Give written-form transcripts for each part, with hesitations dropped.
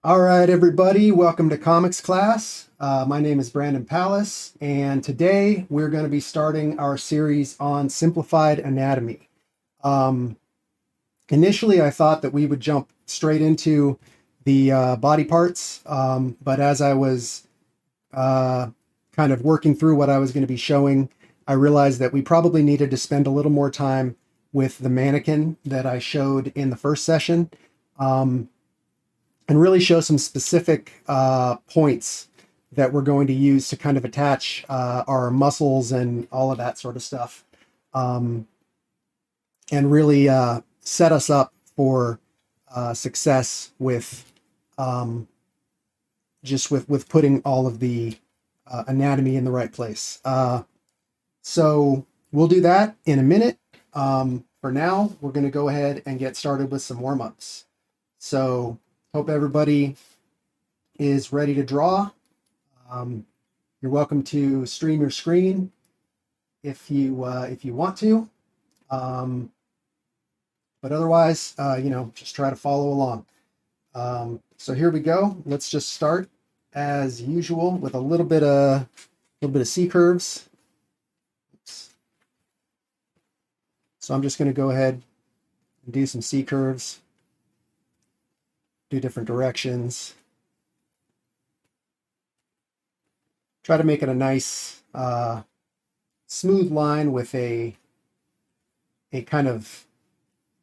All right, everybody, welcome to comics class. My name is Brandon Pallas, and today we're going to be starting our series on Simplified Anatomy. Initially, I thought that we would jump straight into the body parts, but as I was kind of working through what I was going to be showing, I realized that we probably needed to spend a little more time with the mannequin that I showed in the first session. And really show some specific points that we're going to use to kind of attach our muscles and all of that sort of stuff, and really set us up for success with just with putting all of the anatomy in the right place. So we'll do that in a minute. For now, we're going to go ahead and get started with some warm-ups. So hope everybody is ready to draw. You're welcome to stream your screen if you want to, but otherwise, just try to follow along. So here we go. Let's just start as usual with a little bit of C curves. Oops. So I'm just going to go ahead and do some C curves. Do different directions. Try to make it a nice smooth line with a kind of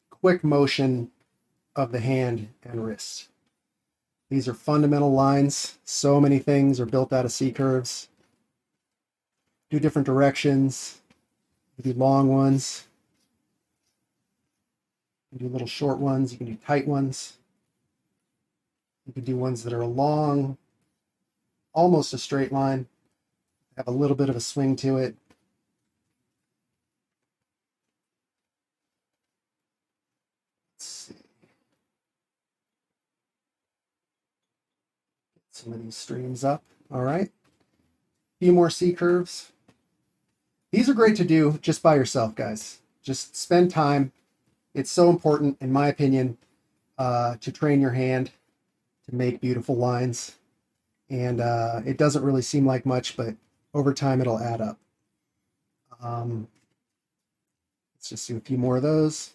quick motion of the hand and wrist. These are fundamental lines. So many things are built out of C curves. Do different directions. You do long ones. You can do little short ones. You can do tight ones. You can do ones that are long, almost a straight line, have a little bit of a swing to it. Let's see. Get some of these streams up. All right. A few more C curves. These are great to do just by yourself, guys. Just spend time. It's so important, in my opinion, to train your hand to make beautiful lines. And it doesn't really seem like much, but over time it'll add up. Let's just do a few more of those.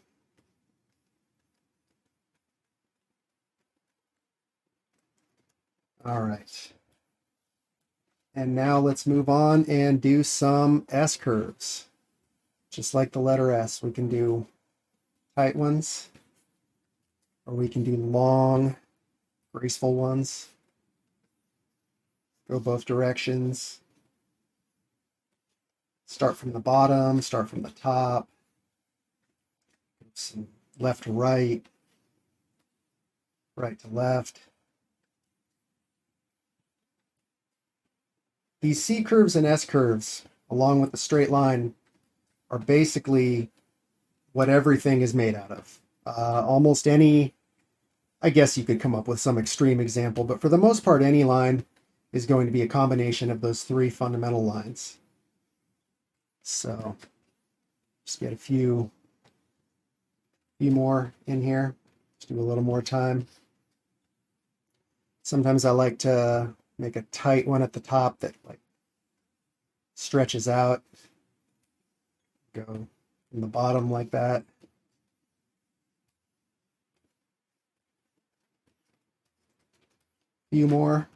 All right. And now let's move on and do some S curves. Just like the letter S, we can do tight ones, or we can do long, graceful ones. Go both directions. Start from the bottom, start from the top. Some left to right, right to left. These C curves and S curves, along with the straight line, are basically what everything is made out of. Almost any, I guess you could come up with some extreme example, but for the most part, any line is going to be a combination of those three fundamental lines. So just get a few more in here. Just do a little more time. Sometimes I like to make a tight one at the top that like stretches out. Go from the bottom like that. Few more.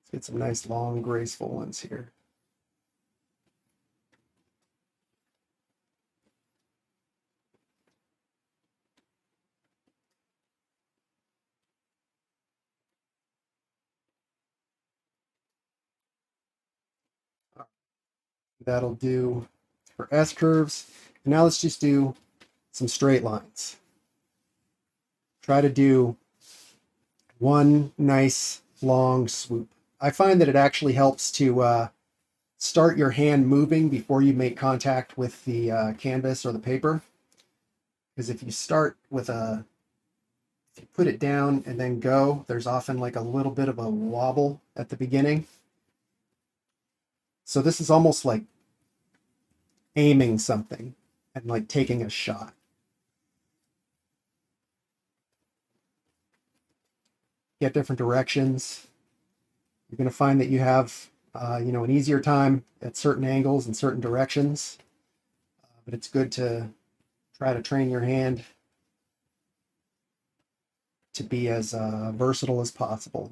Let's get some nice long graceful ones here. That'll do for S curves. And now let's just do some straight lines. Try to do one nice long swoop. I find that it actually helps to start your hand moving before you make contact with the canvas or the paper. Because if you start with if you put it down and then go, there's often like a little bit of a wobble at the beginning. So this is almost like aiming something and like taking a shot. get different directions. You're going to find that you have, an easier time at certain angles and certain directions. But it's good to try to train your hand to be as versatile as possible.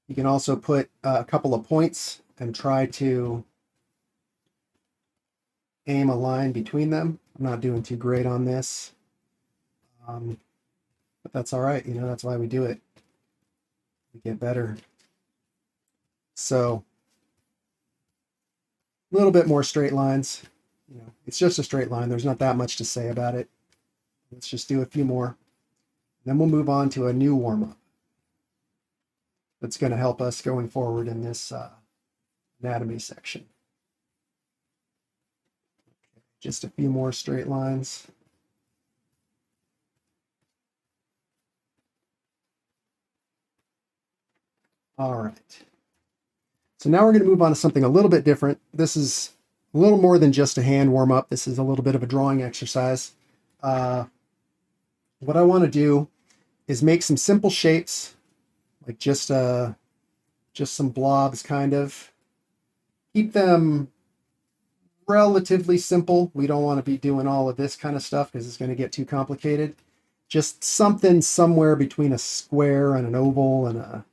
You can also put a couple of points and try to aim a line between them. I'm not doing too great on this, but that's all right. That's why we do it. We get better. So a little bit more straight lines. It's just a straight line. There's not that much to say about it. Let's just do a few more. Then we'll move on to a new warm-up that's going to help us going forward in this anatomy section. Just a few more straight lines. All right. So now we're going to move on to something a little bit different. This is a little more than just a hand warm-up. This is a little bit of a drawing exercise. What I want to do is make some simple shapes, like just some blobs, kind of. Keep them relatively simple. We don't want to be doing all of this kind of stuff because it's going to get too complicated. Just something somewhere between a square and an oval and a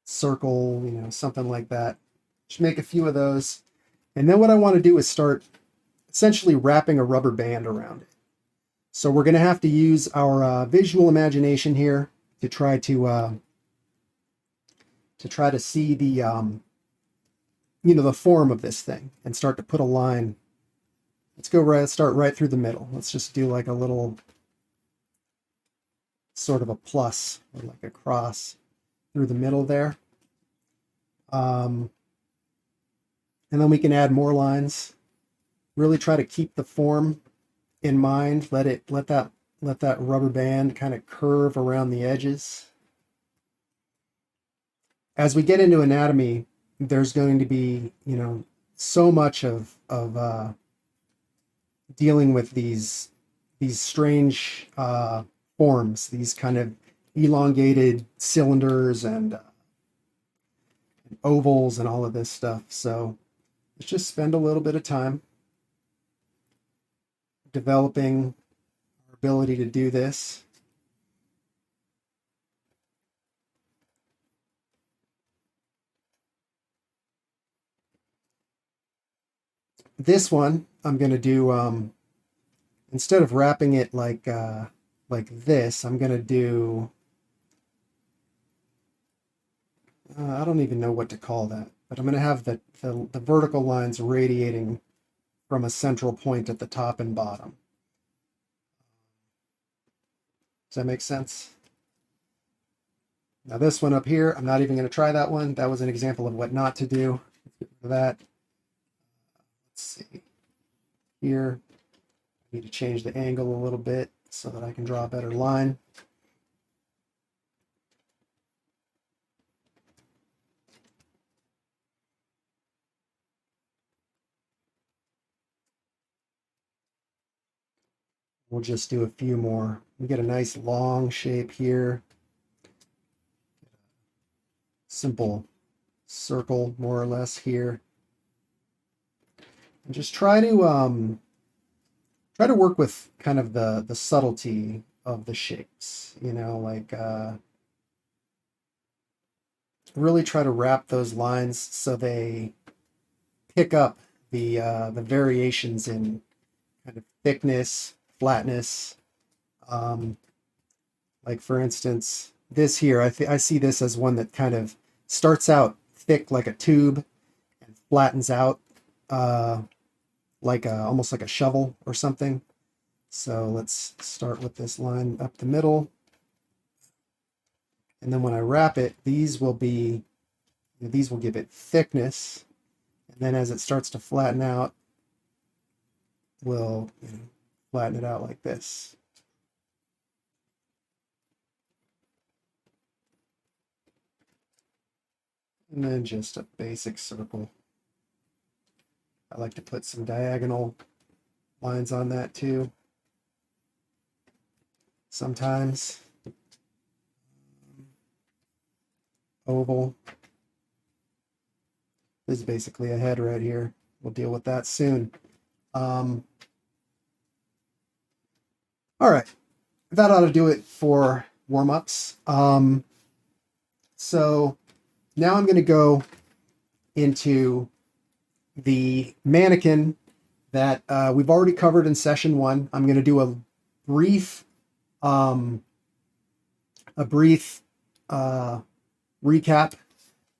circle, something like that. Just make a few of those. And then what I want to do is start essentially wrapping a rubber band around it. So we're going to have to use our visual imagination here to try to see the the form of this thing and start to put a line. Let's start right through the middle. Let's just do like a little sort of a plus or like a cross through the middle there. And then we can add more lines. Really try to keep the form in mind. Let that rubber band kind of curve around the edges. As we get into anatomy, there's going to be, so much of dealing with these strange forms, these kind of elongated cylinders and ovals and all of this stuff. So let's just spend a little bit of time developing our ability to do this. This one I'm going to do, instead of wrapping it like this, I'm going to do, I don't even know what to call that, but I'm going to have the vertical lines radiating from a central point at the top and bottom. Does that make sense? Now this one up here, I'm not even going to try that one. That was an example of what not to do. Let's get rid of that. Let's see. Here, I need to change the angle a little bit so that I can draw a better line. We'll just do a few more. We get a nice long shape here. Simple circle, more or less, here. And just try to work with kind of the subtlety of the shapes. Really try to wrap those lines so they pick up the variations in kind of thickness, flatness. Like for instance, this here, I see this as one that kind of starts out thick like a tube and flattens out almost like a shovel or something. So let's start with this line up the middle. And then when I wrap it, these will give it thickness. And then as it starts to flatten out, we'll flatten it out like this. And then just a basic circle. I like to put some diagonal lines on that too. Sometimes. oval. This is basically a head right here. We'll deal with that soon. All right, that ought to do it for warm-ups. So now I'm going to go into the mannequin that we've already covered in session 1. I'm going to do a brief recap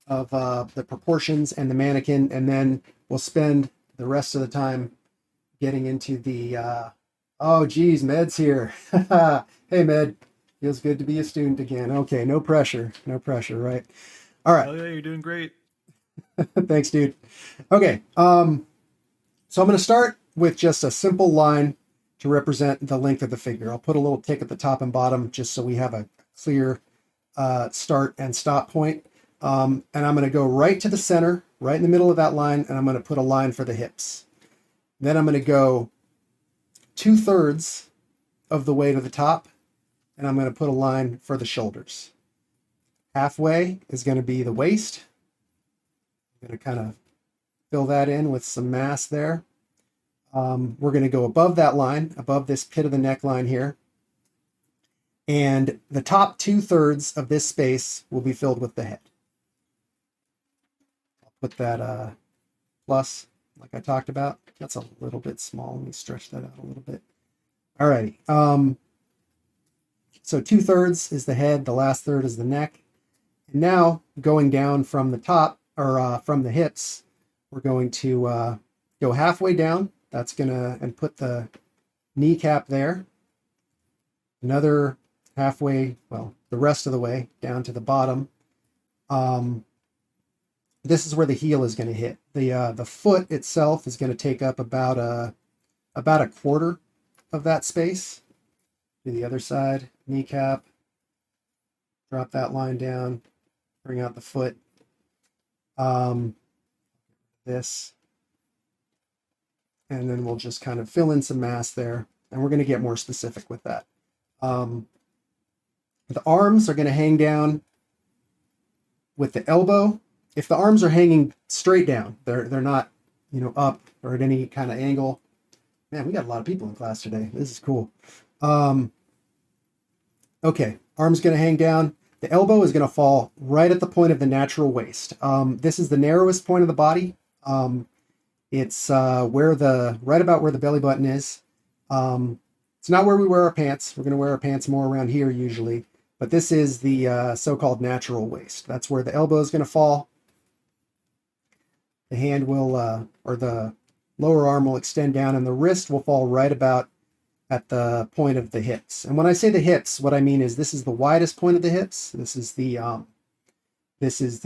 of the proportions and the mannequin, and then we'll spend the rest of the time getting into the oh geez, Med's here. Hey Med, feels good to be a student again. Okay, no pressure, right? All right. Oh yeah, you're doing great. Thanks, dude. Okay, so I'm going to start with just a simple line to represent the length of the figure. I'll put a little tick at the top and bottom just so we have a clear start and stop point. And I'm going to go right to the center, right in the middle of that line, and I'm going to put a line for the hips. Then I'm going to go 2/3 of the way to the top, and I'm going to put a line for the shoulders. Halfway is going to be the waist. I'm going to kind of fill that in with some mass there. We're going to go above that line, above this pit of the neckline here. And the top 2/3 of this space will be filled with the head. I'll put that plus, like I talked about. That's a little bit small. Let me stretch that out a little bit. All righty. So 2/3 is the head. The last third is the neck. And now going down from the top, or from the hips, we're going to go halfway down. That's gonna, and put the kneecap there. Another halfway, well, the rest of the way down to the bottom. This is where the heel is going to hit. The foot itself is going to take up about a quarter of that space. Do the other side, kneecap. Drop that line down. Bring out the foot. This. And then we'll just kind of fill in some mass there. And we're going to get more specific with that. The arms are going to hang down with the elbow. If the arms are hanging straight down, they're not, up or at any kind of angle. Man, we got a lot of people in class today. This is cool. Okay, arm's going to hang down. The elbow is going to fall right at the point of the natural waist. This is the narrowest point of the body. It's right about where the belly button is. It's not where we wear our pants. We're going to wear our pants more around here usually. But this is the so-called natural waist. That's where the elbow is going to fall. The hand will, or the lower arm will extend down, and the wrist will fall right about at the point of the hips. And when I say the hips, what I mean is this is the widest point of the hips. This is the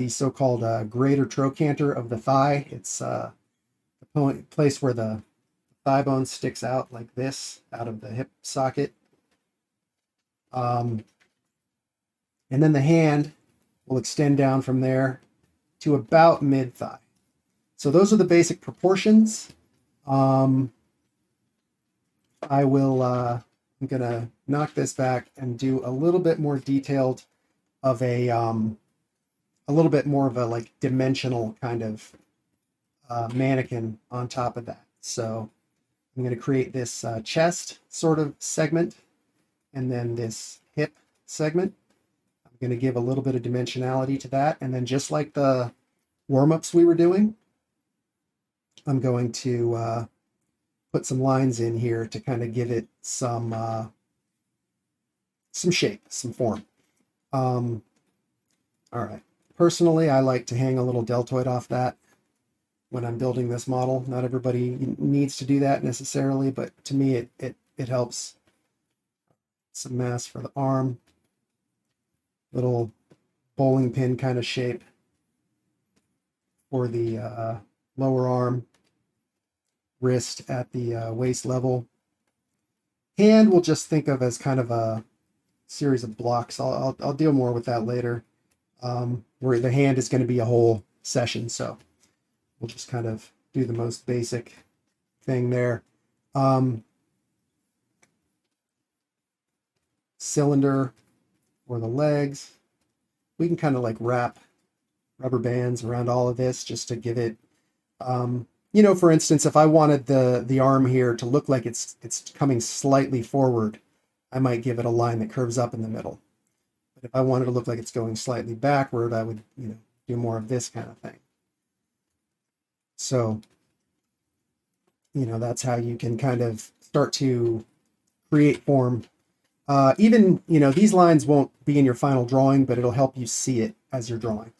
so-called greater trochanter of the thigh. It's the place where the thigh bone sticks out like this, out of the hip socket. And then the hand will extend down from there to about mid-thigh. So those are the basic proportions. I'm gonna knock this back and do a little bit more detailed of a little bit more of a like dimensional kind of mannequin on top of that. So I'm going to create this chest sort of segment, and then this hip segment. I'm going to give a little bit of dimensionality to that, and then just like the warm-ups we were doing, I'm going to put some lines in here to kind of give it some shape, some form. All right. Personally, I like to hang a little deltoid off that when I'm building this model. Not everybody needs to do that necessarily, but to me it helps. Some mass for the arm. Little bowling pin kind of shape for the lower arm. Wrist at the waist level. Hand we'll just think of as kind of a series of blocks. I'll deal more with that later. Where the hand is going to be a whole session, so we'll just kind of do the most basic thing there. Cylinder for the legs. We can kind of like wrap rubber bands around all of this just to give it, you know, for instance, if I wanted the arm here to look like it's coming slightly forward, I might give it a line that curves up in the middle. But if I wanted to look like it's going slightly backward, I would, you know, do more of this kind of thing. So, you know, that's how you can kind of start to create form. Even, you know, these lines won't be in your final drawing, but it'll help you see it as you're drawing.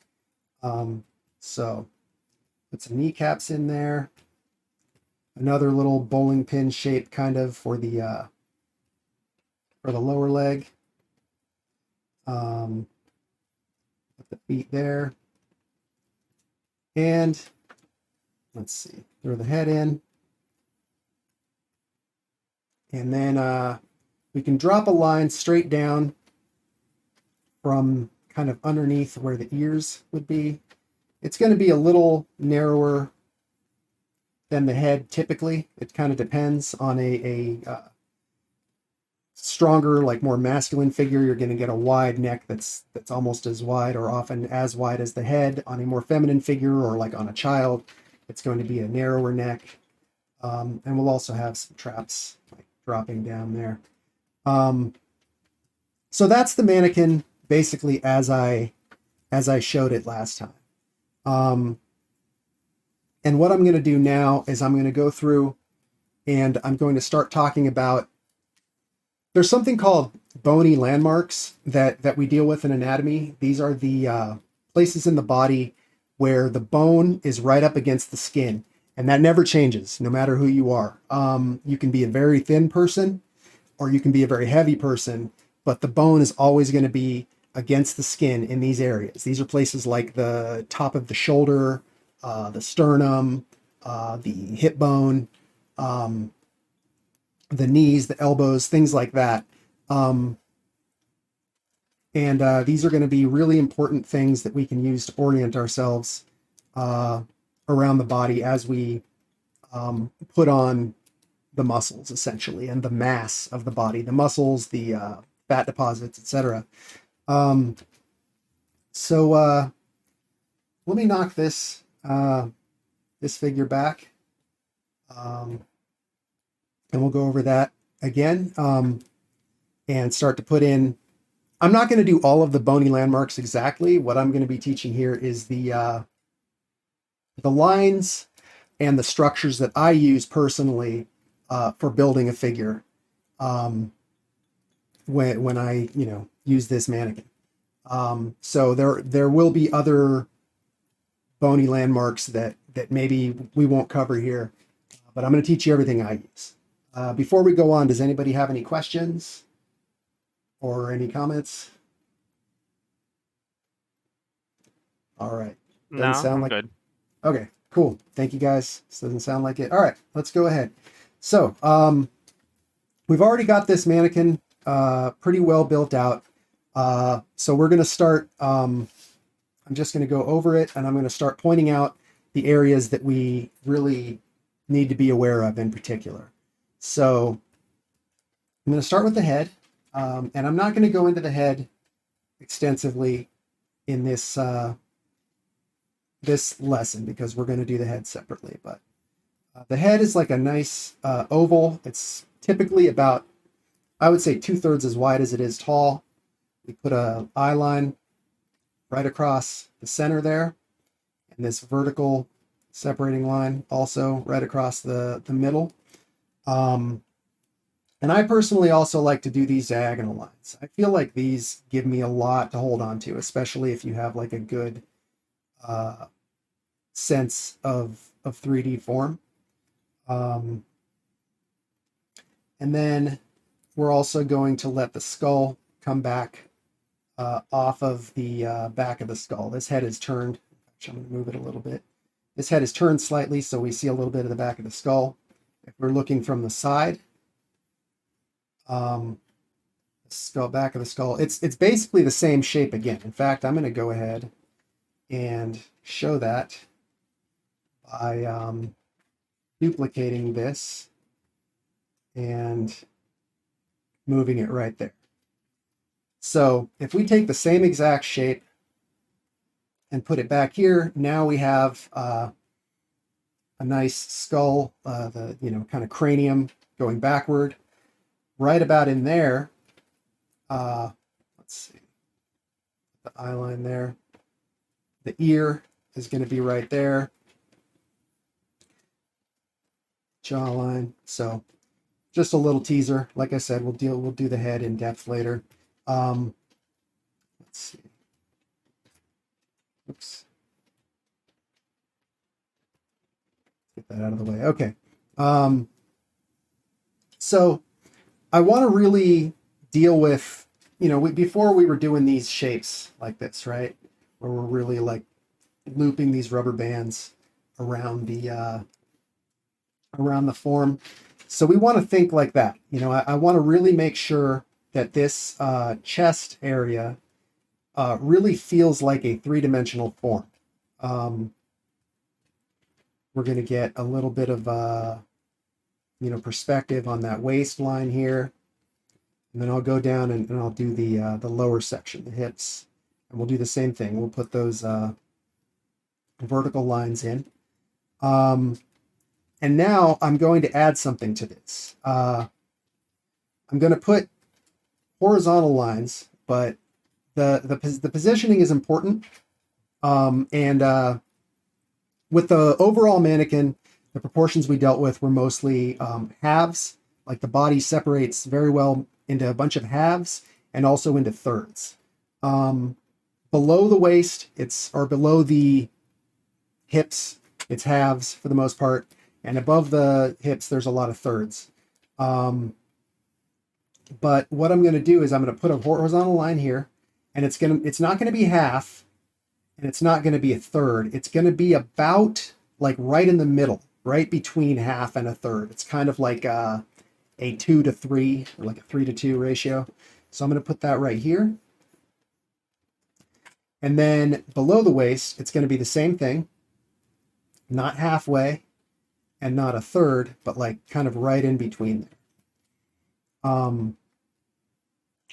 So put some kneecaps in there. Another little bowling pin shape kind of for the lower leg. Put the feet there. And let's see, throw the head in. And then we can drop a line straight down from kind of underneath where the ears would be. It's going to be a little narrower than the head typically. It kind of depends on a stronger, like more masculine figure. You're going to get a wide neck that's almost as wide or often as wide as the head. On a more feminine figure or like on a child, it's going to be a narrower neck. And we'll also have some traps like dropping down there. So that's the mannequin basically as I showed it last time. And what I'm going to do now is I'm going to go through and I'm going to start talking about, there's something called bony landmarks that we deal with in anatomy. These are the places in the body where the bone is right up against the skin. And that never changes, no matter who you are. You can be a very thin person or you can be a very heavy person, but the bone is always going to be against the skin in these areas. These are places like the top of the shoulder, the sternum, the hip bone, the knees, the elbows, things like that. And these are going to be really important things that we can use to orient ourselves around the body as we put on the muscles, essentially, and the mass of the body, the muscles, the fat deposits, etc. So let me knock this this figure back, and we'll go over that again and start to put in. I'm not going to do all of the bony landmarks exactly. What I'm going to be teaching here is the lines and the structures that I use personally for building a figure when I, you know, use this mannequin. So there will be other bony landmarks that maybe we won't cover here, but I'm going to teach you everything I use. Before we go on, does anybody have any questions or any comments? All right. No, I'm good. Okay, cool. Thank you guys. This doesn't sound like it. All right, let's go ahead. So we've already got this mannequin pretty well built out. So we're going to start, I'm just going to go over it and I'm going to start pointing out the areas that we really need to be aware of in particular. So I'm going to start with the head, and I'm not going to go into the head extensively in this this lesson because we're going to do the head separately. But the head is like a nice oval. It's typically about, I would say, 2/3 as wide as it is tall. We put a eye line right across the center there, and this vertical separating line also right across the middle. And I personally also like to do these diagonal lines. I feel like these give me a lot to hold on to, especially if you have like a good sense of 3D form. And then we're also going to let the skull come back off of the back of the skull. This head is turned. Actually, I'm going to move it a little bit. This head is turned slightly, so we see a little bit of the back of the skull. If we're looking from the side, skull, back of the skull, it's basically the same shape again. In fact, I'm going to go ahead and show that by duplicating this and moving it right there. So if we take the same exact shape and put it back here. Now we have a nice skull, the kind of cranium going backward, right about in there. Let's see, the eye line there. The ear is going to be right there. Jawline. So just a little teaser. Like I said, we'll do the head in depth later. Let's see. Oops. Get that out of the way. Okay. So I want to really deal with, before we were doing these shapes like this, right? Where we're really like looping these rubber bands around the form. So we want to think like that. I want to really make sure that this chest area really feels like a three-dimensional form. We're going to get a little bit of perspective on that waistline here, and then I'll go down and I'll do the lower section, the hips, and we'll do the same thing. We'll put those vertical lines in. And now I'm going to add something to this. I'm going to put horizontal lines, but the positioning is important. And with the overall mannequin, the proportions we dealt with were mostly halves. Like the body separates very well into a bunch of halves and also into thirds. Below the waist, or below the hips, it's halves for the most part. And above the hips, there's a lot of thirds. But what I'm going to do is I'm going to put a horizontal line here, and it's not going to be half, and it's not going to be a third. It's going to be about like right in the middle, right between half and a third. It's kind of like a 2 to 3, or like a 3 to 2 ratio. So I'm going to put that right here. And then below the waist, it's going to be the same thing, not halfway and not a third, but like kind of right in between there. And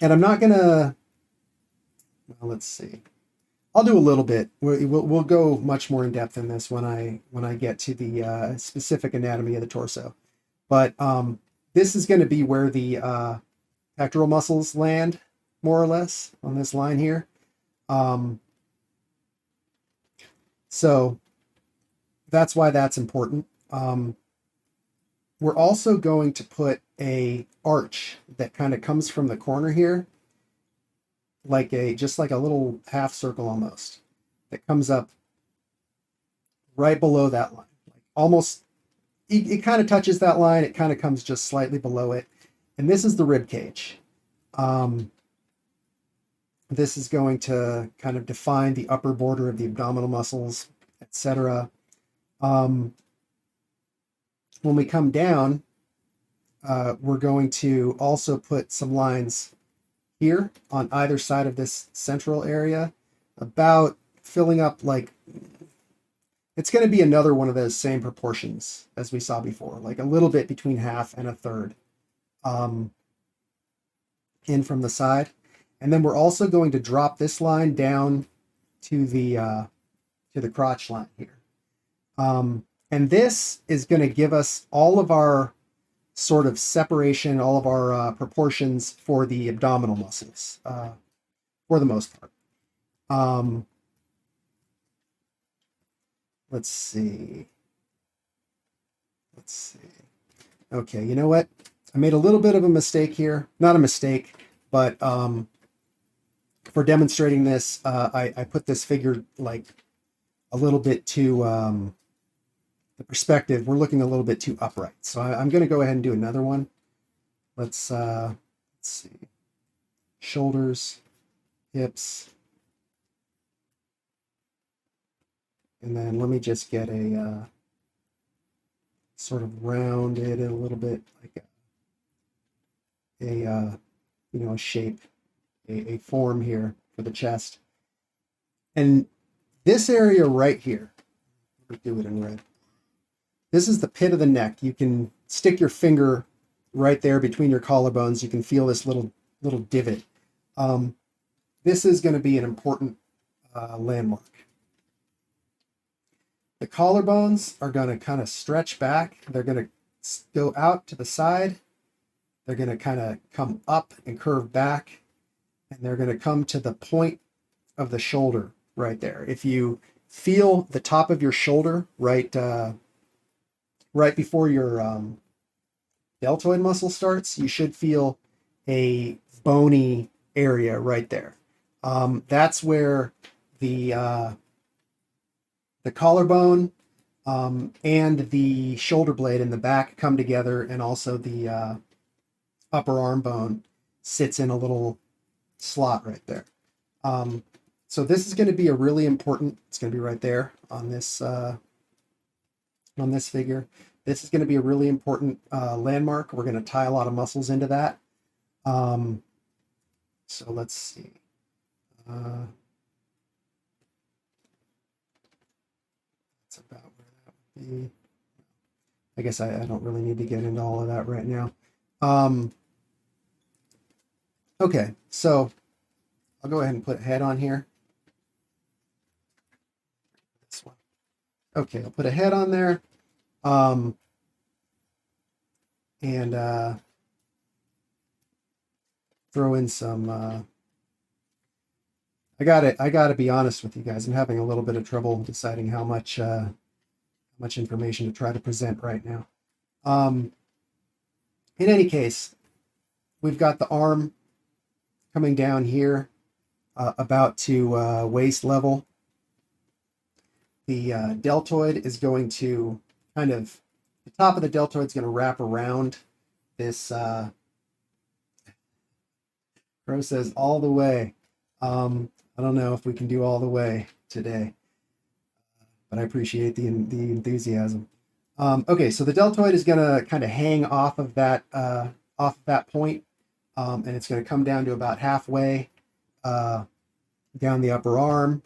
I'm not going to, well, let's see. I'll do a little bit. We'll go much more in depth in this when I get to the specific anatomy of the torso. But this is going to be where the pectoral muscles land, more or less, on this line here. So that's why that's important. We're also going to put a arch that kind of comes from the corner here, just like a little half circle almost, that comes up right below that line. Like almost, it kind of touches that line. It kind of comes just slightly below it. And this is the rib cage. This is going to kind of define the upper border of the abdominal muscles, etc. When we come down, we're going to also put some lines here on either side of this central area, about filling up, like, it's going to be another one of those same proportions as we saw before, like a little bit between half and a third in from the side. And then we're also going to drop this line down to the crotch line here. And this is going to give us all of our sort of separation, all of our proportions for the abdominal muscles, for the most part. Let's see. Okay, you know what? I made a little bit of a mistake here. Not a mistake, but for demonstrating this, I put this figure like a little bit too, the perspective, we're looking a little bit too upright. So I'm going to go ahead and do another one. Let's see. Shoulders, hips. And then let me just get a sort of rounded a little bit, like a shape, a form here for the chest. And this area right here, we'll do it in red. This is the pit of the neck. You can stick your finger right there between your collarbones. You can feel this little divot. This is going to be an important landmark. The collarbones are going to kind of stretch back. They're going to go out to the side. They're going to kind of come up and curve back. And they're going to come to the point of the shoulder right there. If you feel the top of your shoulder right before your deltoid muscle starts, you should feel a bony area right there. That's where the collarbone and the shoulder blade in the back come together, and also the upper arm bone sits in a little slot right there. So this is going to be a really important, it's going to be right there on this figure. This is going to be a really important landmark. We're going to tie a lot of muscles into that. So let's see. That's about where that would be. I guess I don't really need to get into all of that right now. Okay, so I'll go ahead and put a head on here. This one. Okay, I'll put a head on there. And throw in some I gotta be honest with you guys. I'm having a little bit of trouble deciding how much information to try to present right now. In any case, we've got the arm coming down here about to waist level. The deltoid is going to kind of, the top of the deltoid is going to wrap around this. Crow says all the way. I don't know if we can do all the way today, but I appreciate the enthusiasm. Okay, so the deltoid is going to kind of hang off of that point, and it's going to come down to about halfway down the upper arm.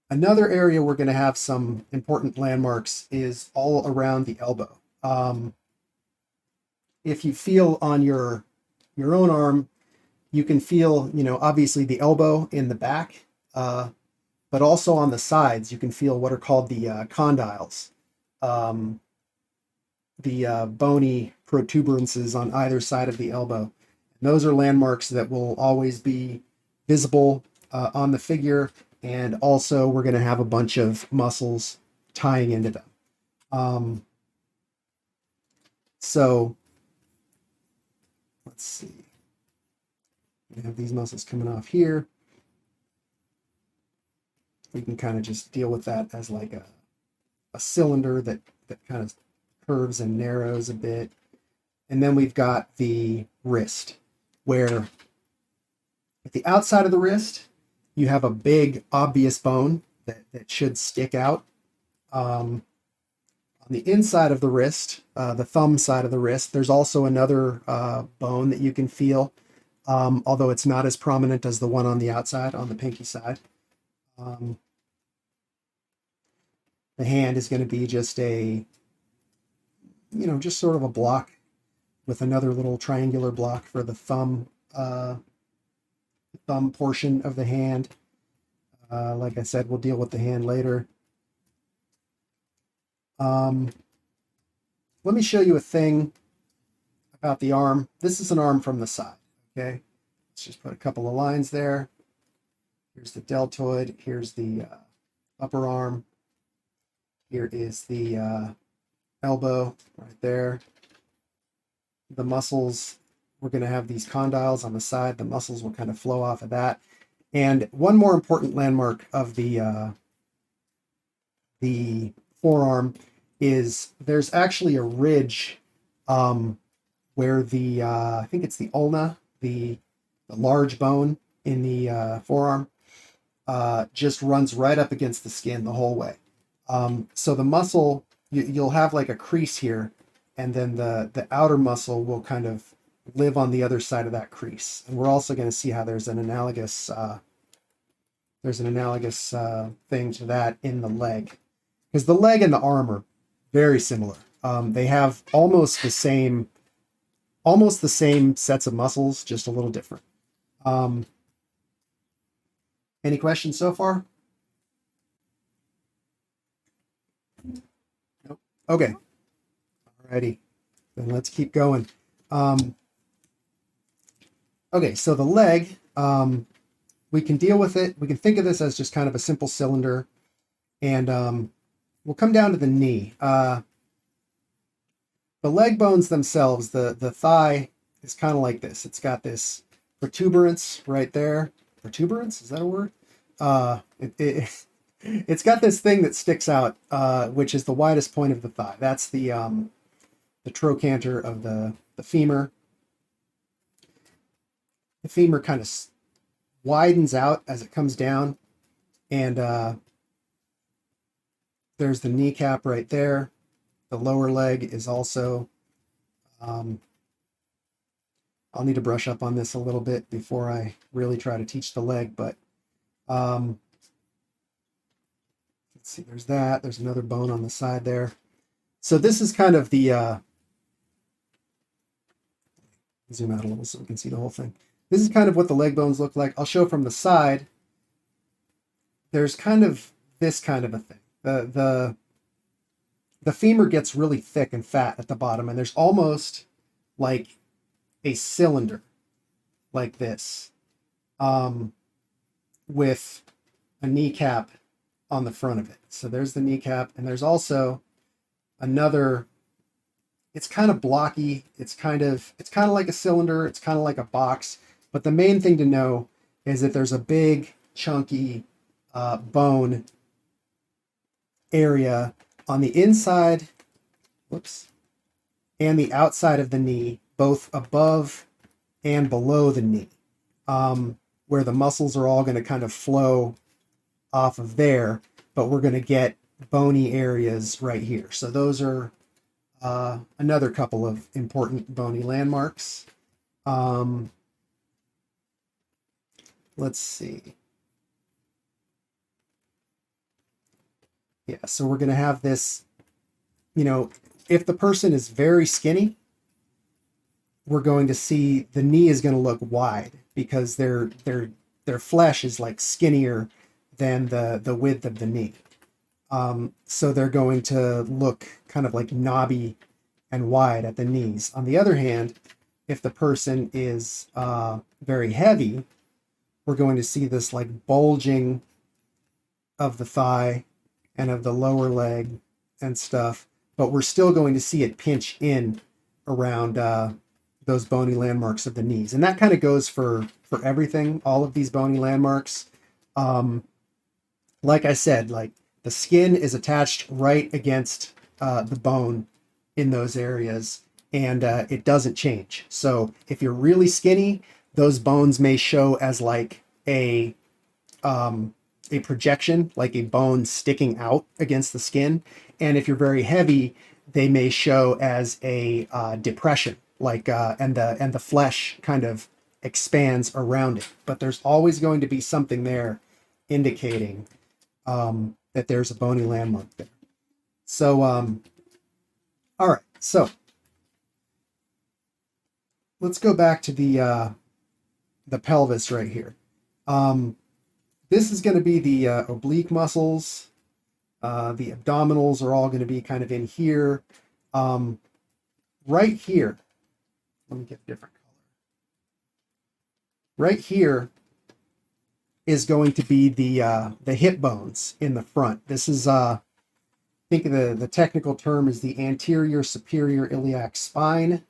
Another area we're going to have some important landmarks is all around the elbow. If you feel on your own arm, you can feel, obviously the elbow in the back, but also on the sides, you can feel what are called the condyles, the bony protuberances on either side of the elbow. And those are landmarks that will always be visible on the figure, and also we're going to have a bunch of muscles tying into them. So let's see. We have these muscles coming off here. We can kind of just deal with that as like a cylinder that kind of curves and narrows a bit. And then we've got the wrist, where at the outside of the wrist, you have a big, obvious bone that should stick out. On the inside of the wrist, the thumb side of the wrist, there's also another bone that you can feel, although it's not as prominent as the one on the outside, on the pinky side. The hand is going to be just a, just sort of a block with another little triangular block for the thumb portion of the hand. Like I said, we'll deal with the hand later. Let me show you a thing about the arm. This is an arm from the side, okay? Let's just put a couple of lines there. Here's the deltoid. Here's the upper arm. Here is the elbow right there. The muscles, we're going to have these condyles on the side. The muscles will kind of flow off of that. And one more important landmark of the forearm is there's actually a ridge where the, I think it's the ulna, the large bone in the forearm, just runs right up against the skin the whole way. So the muscle, you'll have like a crease here, and then the outer muscle will kind of live on the other side of that crease. And we're also going to see how there's an analogous thing to that in the leg, because the leg and the arm are very similar. They have almost the same sets of muscles, just a little different. Any questions so far? Okay, alrighty, then let's keep going. Okay, so the leg, we can deal with it. We can think of this as just kind of a simple cylinder, and we'll come down to the knee. The leg bones themselves, the thigh is kind of like this. It's got this protuberance right there. Protuberance, is that a word? It's got this thing that sticks out, which is the widest point of the thigh. That's the trochanter of the femur. The femur kind of widens out as it comes down, and there's the kneecap right there. The lower leg is also, I'll need to brush up on this a little bit before I really try to teach the leg, but let's see, there's that. There's another bone on the side there. So this is kind of the, zoom out a little so we can see the whole thing. This is kind of what the leg bones look like. I'll show from the side. There's kind of this kind of a thing. The femur gets really thick and fat at the bottom, and there's almost like a cylinder like this, with a kneecap on the front of it. So there's the kneecap, and there's also another, it's kind of blocky. It's kind of like a cylinder. It's kind of like a box. But the main thing to know is that there's a big, chunky bone area on the inside, whoops, and the outside of the knee, both above and below the knee, where the muscles are all going to kind of flow off of there, but we're going to get bony areas right here. So those are another couple of important bony landmarks. Let's see. Yeah, so we're going to have this, if the person is very skinny, we're going to see the knee is going to look wide because their flesh is like skinnier than the width of the knee. So they're going to look kind of like knobby and wide at the knees. On the other hand, if the person is very heavy, we're going to see this like bulging of the thigh and of the lower leg and stuff, but we're still going to see it pinch in around those bony landmarks of the knees. And that kind of goes for everything, all of these bony landmarks. Like I said, like the skin is attached right against the bone in those areas, and it doesn't change. So if you're really skinny, those bones may show as like a projection, like a bone sticking out against the skin. And if you're very heavy, they may show as a depression, like and the flesh kind of expands around it. But there's always going to be something there indicating that there's a bony landmark there. So, all right. So let's go back to the pelvis right here. This is going to be the oblique muscles. The abdominals are all going to be kind of in here. Right here, let me get a different color. Right here is going to be the hip bones in the front. This is, I think the technical term is the anterior superior iliac spine.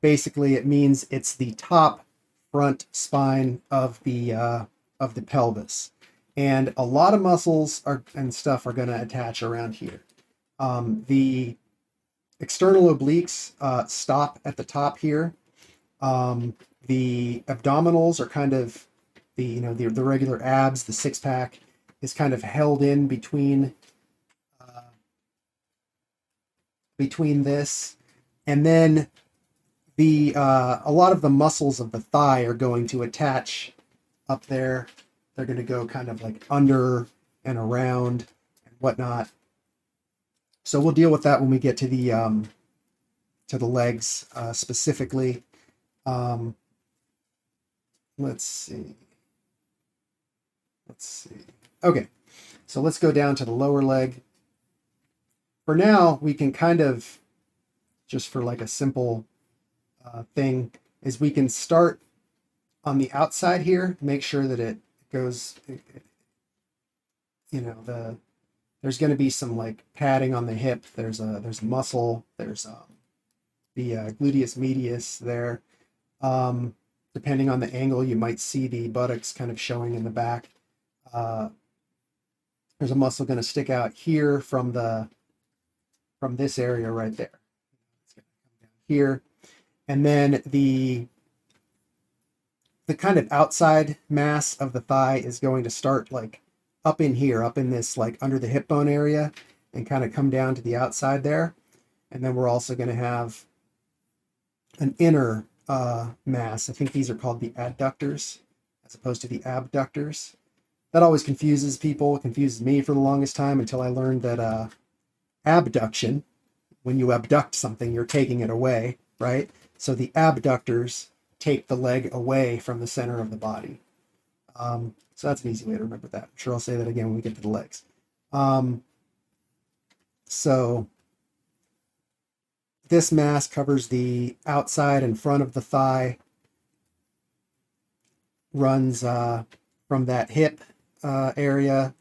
Basically, it means it's the top front spine of the pelvis, and a lot of muscles and stuff are going to attach around here. The external obliques stop at the top here. The abdominals are kind of the regular abs. The six pack is kind of held in between this, and then a lot of the muscles of the thigh are going to attach up there. They're going to go kind of like under and around and whatnot. So we'll deal with that when we get to the legs specifically. Let's see. Okay, so let's go down to the lower leg. for now, we can kind of, just for like a simple thing, is we can start on the outside here, make sure that it goes, you know, there's going to be some like padding on the hip. There's a muscle. There's the gluteus medius there. Depending on the angle, you might see the buttocks kind of showing in the back. There's a muscle going to stick out here from this area right there. It's going to come down here, and then the kind of outside mass of the thigh is going to start like up in here, up in this like under the hip bone area, and kind of come down to the outside there. And then we're also going to have an inner mass. I think these are called the adductors as opposed to the abductors. That always confuses people. It confuses me for the longest time until I learned that abduction, when you abduct something, you're taking it away, right? So the abductors take the leg away from the center of the body. So that's an easy way to remember that. I'm sure I'll say that again when we get to the legs. So this mass covers the outside and front of the thigh, runs from that hip area,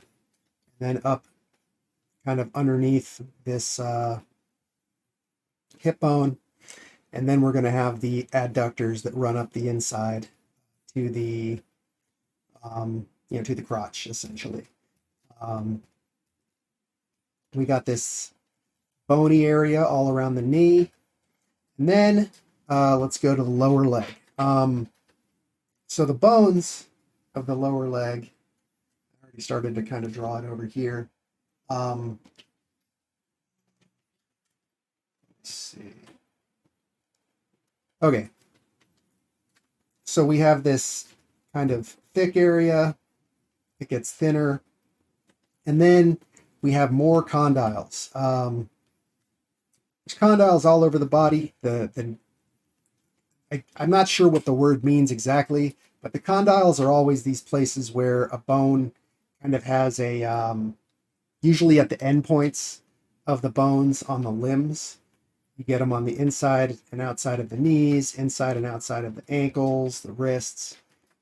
and then up kind of underneath this hip bone. And then we're going to have the adductors that run up the inside to the, to the crotch, essentially. We got this bony area all around the knee. And then let's go to the lower leg. So the bones of the lower leg, I already started to kind of draw it over here. Let's see. Okay. So we have this kind of thick area. It gets thinner. And then we have more condyles. There's condyles all over the body. I'm not sure what the word means exactly, but the condyles are always these places where a bone kind of has a, usually at the end points of the bones on the limbs. You get them on the inside and outside of the knees, inside and outside of the ankles, the wrists,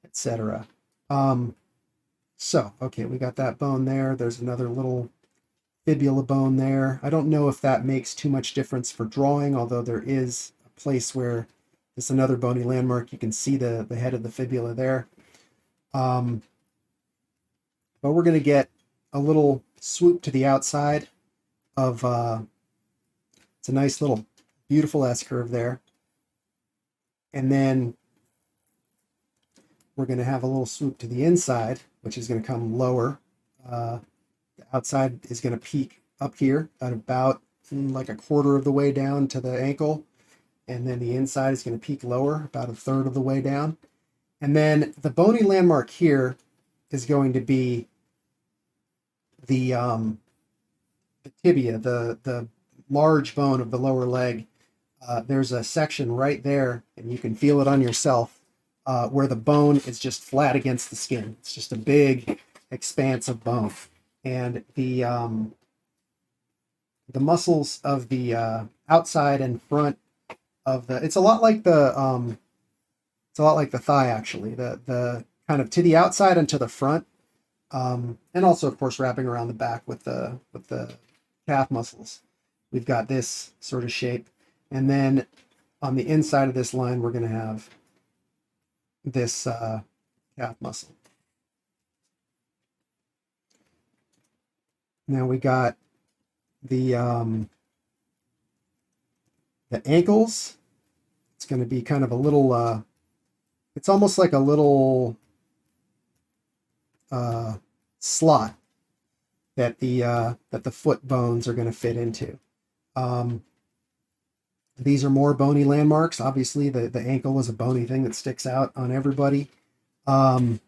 etc. Okay, we got that bone there. There's another little fibula bone there. I don't know if that makes too much difference for drawing, although there is a place where it's another bony landmark. You can see the head of the fibula there. But we're going to get a little swoop to the outside of, it's a nice little beautiful S-curve there. And then we're going to have a little swoop to the inside, which is going to come lower. The outside is going to peak up here at about like a quarter of the way down to the ankle. And then the inside is going to peak lower, about a third of the way down. And then the bony landmark here is going to be the tibia, the large bone of the lower leg. There's a section right there, and you can feel it on yourself, where the bone is just flat against the skin. It's just a big expanse of bone. And the muscles of the outside and front of it's a lot like the thigh, actually. The kind of to the outside and to the front, and also of course wrapping around the back with the calf muscles. We've got this sort of shape, and then on the inside of this line we're going to have this calf muscle. Now we got the ankles. It's going to be kind of a little, it's almost like a little slot that the foot bones are going to fit into. These are more bony landmarks. Obviously, the ankle is a bony thing that sticks out on everybody. The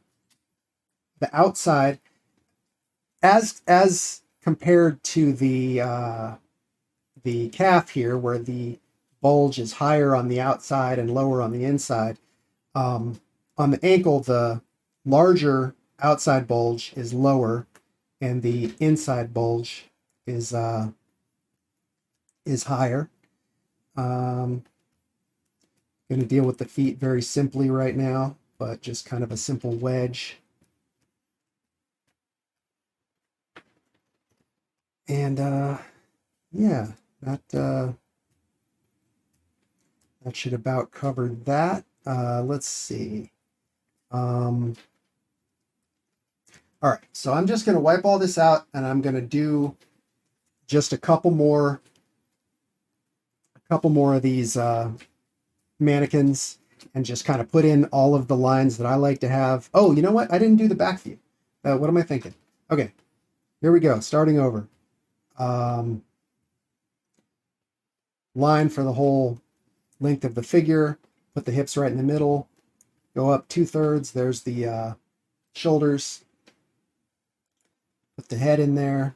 outside, as compared to the calf here, where the bulge is higher on the outside and lower on the inside, on the ankle, the larger outside bulge is lower, and the inside bulge is is higher. Going to deal with the feet very simply right now, but just kind of a simple wedge. And yeah, that should about cover that. Let's see. All right, so I'm just going to wipe all this out, and I'm going to do just a couple more of these mannequins, and just kind of put in all of the lines that I like to have. Oh, you know what? I didn't do the back view. What am I thinking? Okay, here we go. Starting over. Line for the whole length of the figure. Put the hips right in the middle. Go up 2/3. There's the shoulders. Put the head in there.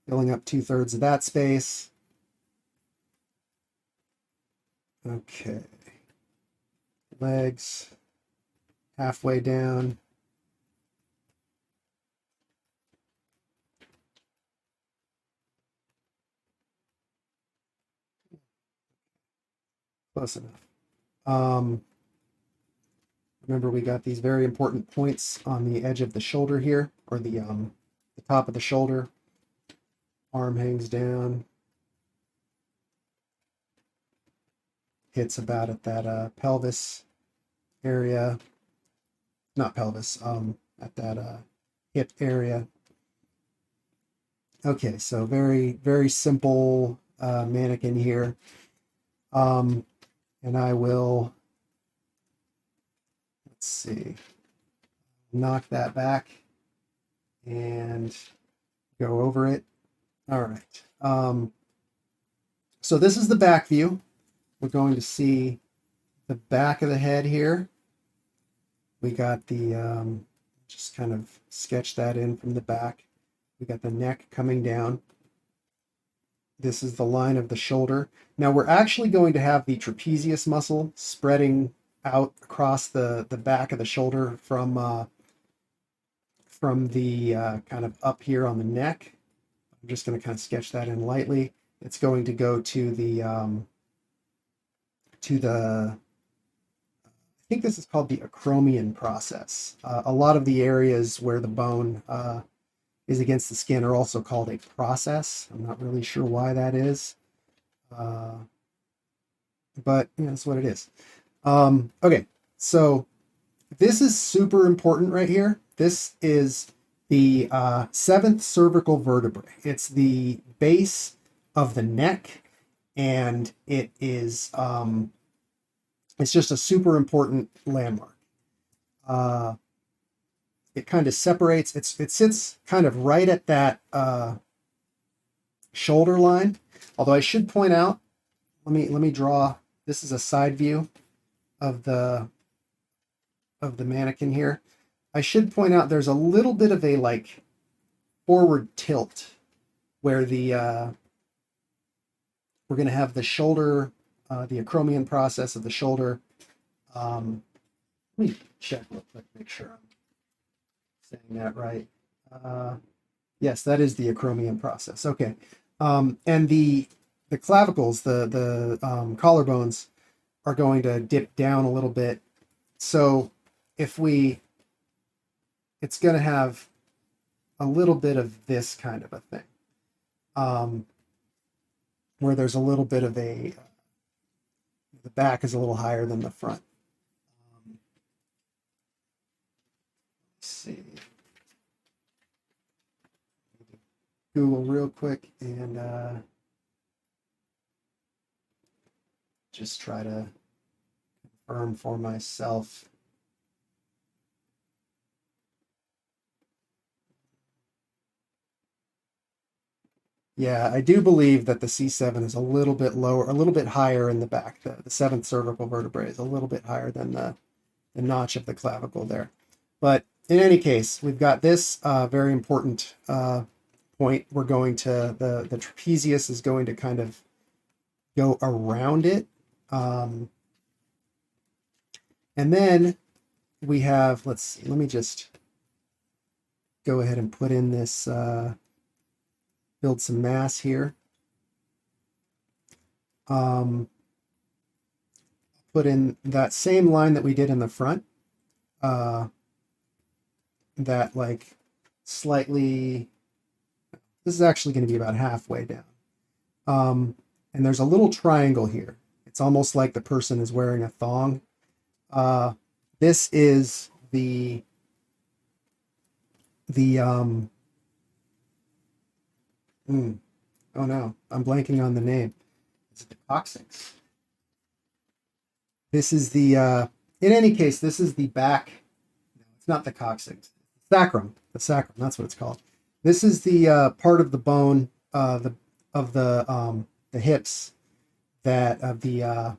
Filling up 2/3 of that space. Okay. Legs halfway down. Close enough. Remember, we got these very important points on the edge of the shoulder here, or the top of the shoulder. Arm hangs down. Hits about at that pelvis area. Not pelvis, at that hip area. Okay, so very, very simple mannequin here. And I will, let's see, knock that back and go over it. All right. So this is the back view. We're going to see the back of the head here. We got the, just kind of sketch that in from the back. We got the neck coming down. This is the line of the shoulder. Now we're actually going to have the trapezius muscle spreading out across the back of the shoulder from the kind of up here on the neck. I'm just going to kind of sketch that in lightly. It's going to go to the I think this is called the acromion process. A lot of the areas where the bone is against the skin are also called a process. I'm not really sure why that is, but you know, that's what it is. Okay, so this is super important right here. This is the 7th cervical vertebrae. It's the base of the neck, and it is it's just a super important landmark. It kind of separates. It sits kind of right at that shoulder line. Although I should point out, let me draw. This is a side view of the mannequin here. I should point out there's a little bit of a like forward tilt where the we're going to have the shoulder, the acromion process of the shoulder. Let me check real quick, make sure I'm saying that right. Yes, that is the acromion process. Okay, and the clavicles, the collarbones, are going to dip down a little bit. So if it's going to have a little bit of this kind of a thing, where there's a little bit of the back is a little higher than the front. Let's see. Google real quick and just try to confirm for myself. Yeah, I do believe that the C7 is a little bit lower, a little bit higher in the back. The 7th cervical vertebrae is a little bit higher than the notch of the clavicle there. But in any case, we've got this very important point. We're going to, the trapezius is going to kind of go around it. And then we have, let's see, let me just go ahead and put in this, build some mass here. Put in that same line that we did in the front. That like slightly, this is actually going to be about halfway down. And there's a little triangle here. It's almost like the person is wearing a thong. This is the oh no, I'm blanking on the name. Is it the coccyx? This is the in any case, this is the back. No, it's not the coccyx. Sacrum. The sacrum, that's what it's called. This is the part of the bone the hips, that of the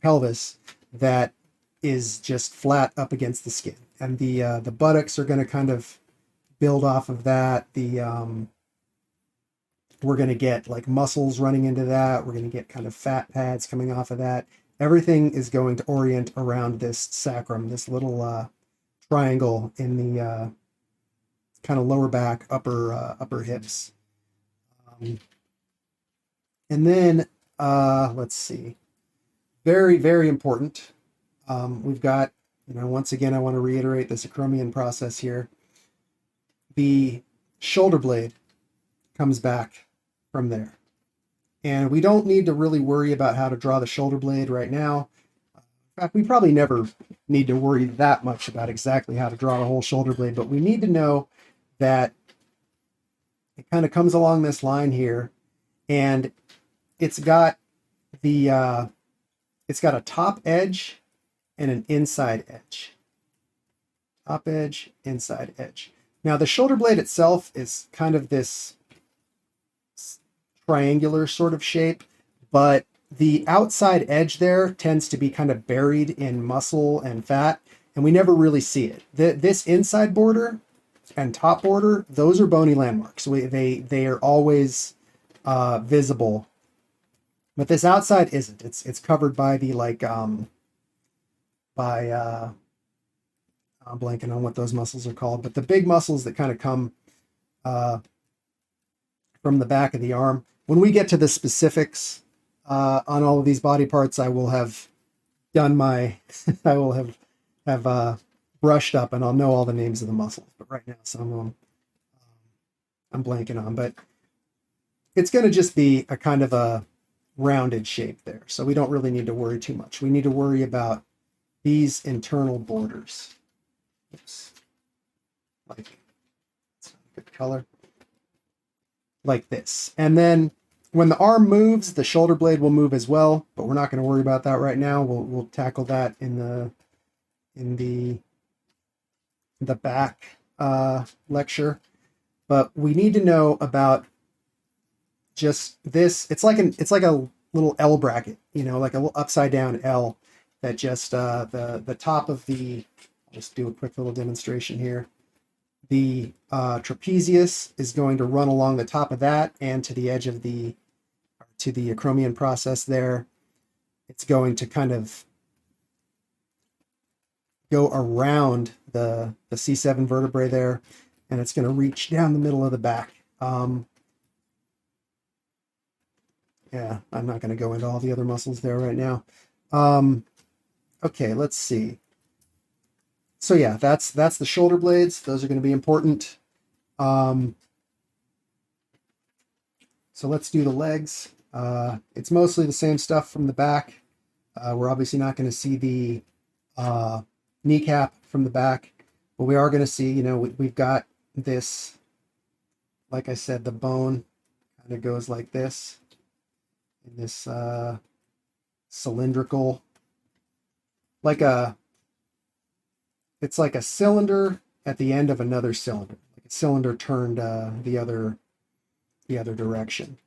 pelvis, that is just flat up against the skin. And the buttocks are going to kind of build off of that. We're going to get like muscles running into that. We're going to get kind of fat pads coming off of that. Everything is going to orient around this sacrum, this little triangle in the kind of lower back, upper hips. And then let's see, very, very important. We've got, once again, I want to reiterate this acromion process here. The shoulder blade comes back from there. And we don't need to really worry about how to draw the shoulder blade right now. In fact, we probably never need to worry that much about exactly how to draw the whole shoulder blade, but we need to know that it kind of comes along this line here, and it's got the it's got a top edge and an inside edge. Top edge, inside edge. Now the shoulder blade itself is kind of this triangular sort of shape, but the outside edge there tends to be kind of buried in muscle and fat, and we never really see it. This inside border and top border, those are bony landmarks. They are always visible, but this outside isn't. It's covered by the I'm blanking on what those muscles are called, but the big muscles that kind of come from the back of the arm. When we get to the specifics on all of these body parts, I will have done my, I will have brushed up, and I'll know all the names of the muscles. But right now, some of them I'm blanking on. But it's going to just be a kind of a rounded shape there, so we don't really need to worry too much. We need to worry about these internal borders. Oops. Like, it's not a good color. Like this. And then when the arm moves, the shoulder blade will move as well, but we're not going to worry about that right now. We'll tackle that in the back lecture. But we need to know about just this. It's like a little L bracket, like a little upside down L that just the top of the, I'll just do a quick little demonstration here. The trapezius is going to run along the top of that and to the edge of the acromion process there. It's going to kind of go around the C7 vertebrae there, and it's going to reach down the middle of the back. Yeah, I'm not going to go into all the other muscles there right now. Okay, let's see. So yeah, that's the shoulder blades. Those are going to be important. So let's do the legs. It's mostly the same stuff from the back. We're obviously not going to see the kneecap from the back, but we are going to see, we've got this, like I said, the bone kind of goes like this, in this cylindrical, it's like a cylinder at the end of another cylinder, like a cylinder turned the other direction.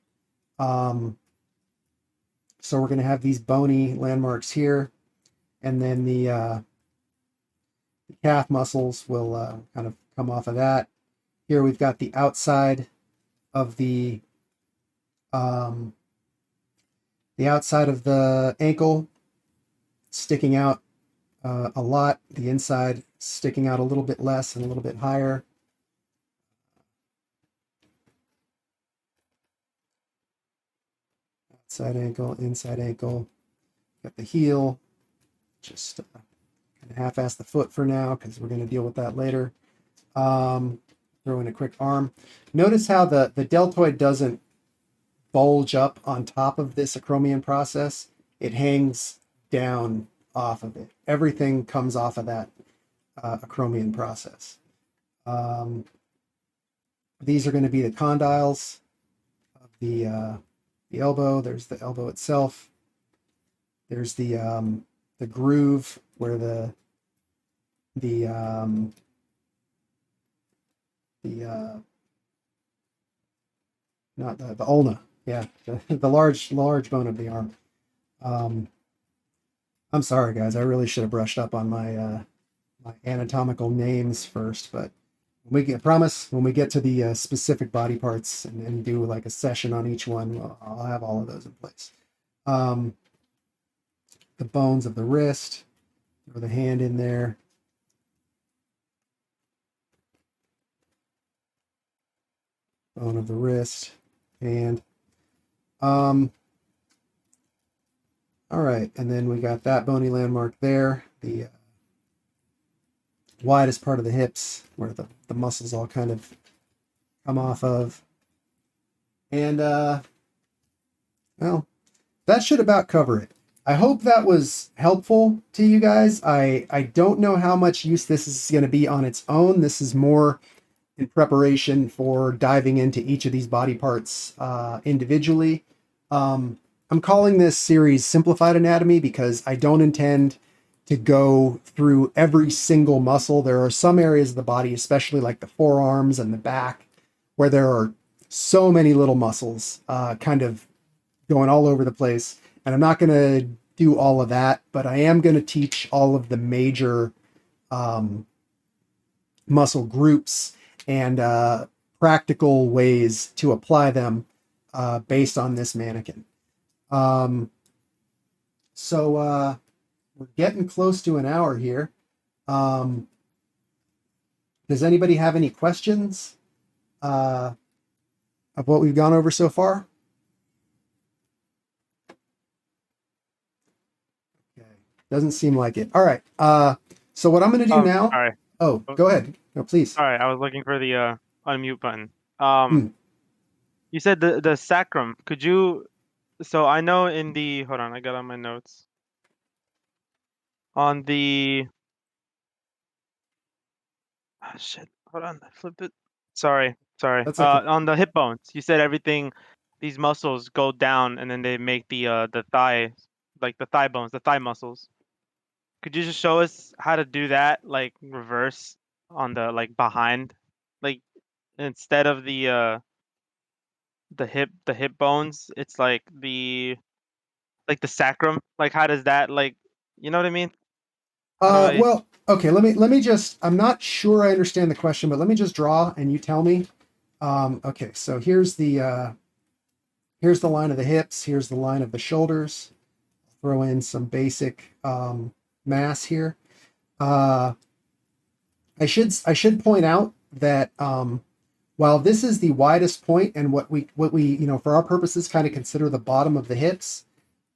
So we're going to have these bony landmarks here, and then the calf muscles will kind of come off of that. Here we've got the outside of the ankle sticking out a lot, the inside sticking out a little bit less and a little bit higher. inside ankle. Got the heel. Just kind of half-ass the foot for now because we're going to deal with that later. Throw in a quick arm. Notice how the deltoid doesn't bulge up on top of this acromion process. It hangs down off of it. Everything comes off of that acromion process. These are going to be the condyles of the elbow. There's the elbow itself. There's the groove where the not the ulna, yeah, the large bone of the arm. I'm sorry, guys. I really should have brushed up on my my anatomical names first, but I promise when we get to the specific body parts and do like a session on each one, I'll have all of those in place. The bones of the wrist, throw the hand in there. Bone of the wrist, and all right, and then we got that bony landmark there, the widest part of the hips where the muscles all kind of come off of. And well, that should about cover it. I hope that was helpful to you guys. I don't know how much use this is going to be on its own. This is more in preparation for diving into each of these body parts individually. I'm calling this series Simplified Anatomy because I don't intend to go through every single muscle. There are some areas of the body, especially like the forearms and the back, where there are so many little muscles kind of going all over the place. And I'm not going to do all of that, but I am going to teach all of the major muscle groups and practical ways to apply them based on this mannequin. So we're getting close to an hour here. Does anybody have any questions of what we've gone over so far? Okay, doesn't seem like it. All right. So what I'm going to do now. Sorry. Oh, go ahead. No, please. Sorry, I was looking for the unmute button. You said the sacrum. Could you? So I know in the hold on, I got on my notes. On the shit. Hold on, I flipped it. Sorry. That's okay. On the hip bones, you said everything. These muscles go down, and then they make the thigh, like the thigh bones, the thigh muscles. Could you just show us how to do that, like reverse on the like behind, like instead of the hip bones, it's like the sacrum. Like how does that like you know what I mean? How do I Well, okay, let me just, I'm not sure I understand the question, but let me just draw and you tell me. Okay, so here's the line of the hips, here's the line of the shoulders. Throw in some basic mass here. I should point out that while this is the widest point and what we for our purposes kind of consider the bottom of the hips,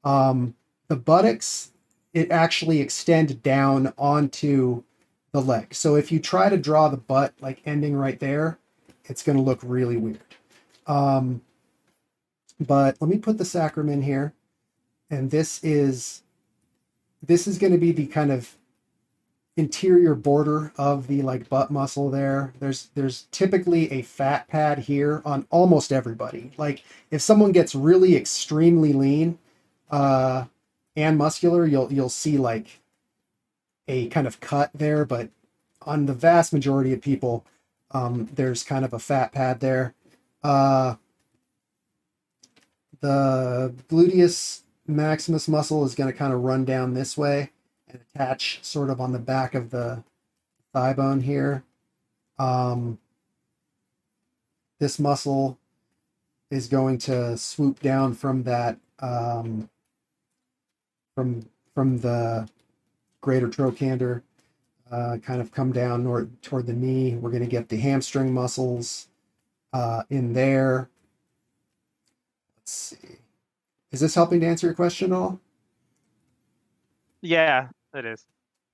the buttocks, it actually extend down onto the leg. So if you try to draw the butt like ending right there, it's going to look really weird. But let me put the sacrum in here, and this is going to be the kind of interior border of the like butt muscle there. There's typically a fat pad here on almost everybody. Like if someone gets really extremely lean and muscular, you'll see like a kind of cut there, but on the vast majority of people, there's kind of a fat pad there. The gluteus maximus muscle is going to kind of run down this way and attach sort of on the back of the thigh bone here. This muscle is going to swoop down from that from the greater trochanter, kind of come down toward the knee. We're going to get the hamstring muscles in there. Let's see. Is this helping to answer your question at all? Yeah, it is.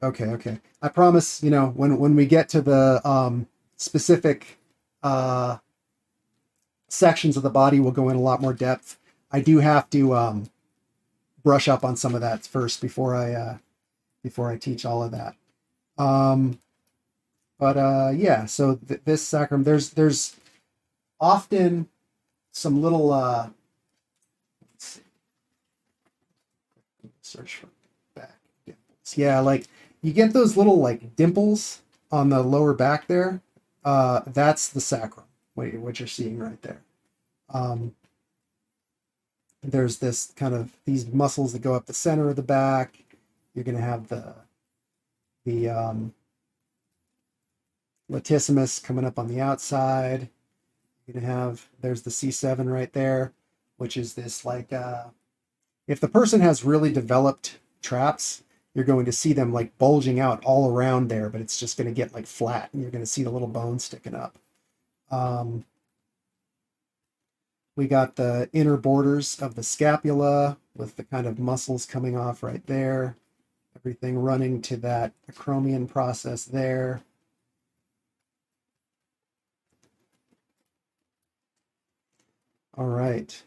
Okay, okay. I promise, when we get to the specific uh, sections of the body, we'll go in a lot more depth. I do have to brush up on some of that first before I teach all of that. Um, but yeah, so this sacrum, there's often some little let's see, search for back dimples. Yeah, like you get those little like dimples on the lower back there. That's the sacrum. What you're seeing right there. Um, there's this kind of these muscles that go up the center of the back. You're going to have the latissimus coming up on the outside. You're going to have there's the C7 right there, which is this like if the person has really developed traps, you're going to see them like bulging out all around there, but it's just going to get like flat, and you're going to see the little bones sticking up. Um, we got the inner borders of the scapula with the kind of muscles coming off right there. Everything running to that acromion process there. All right.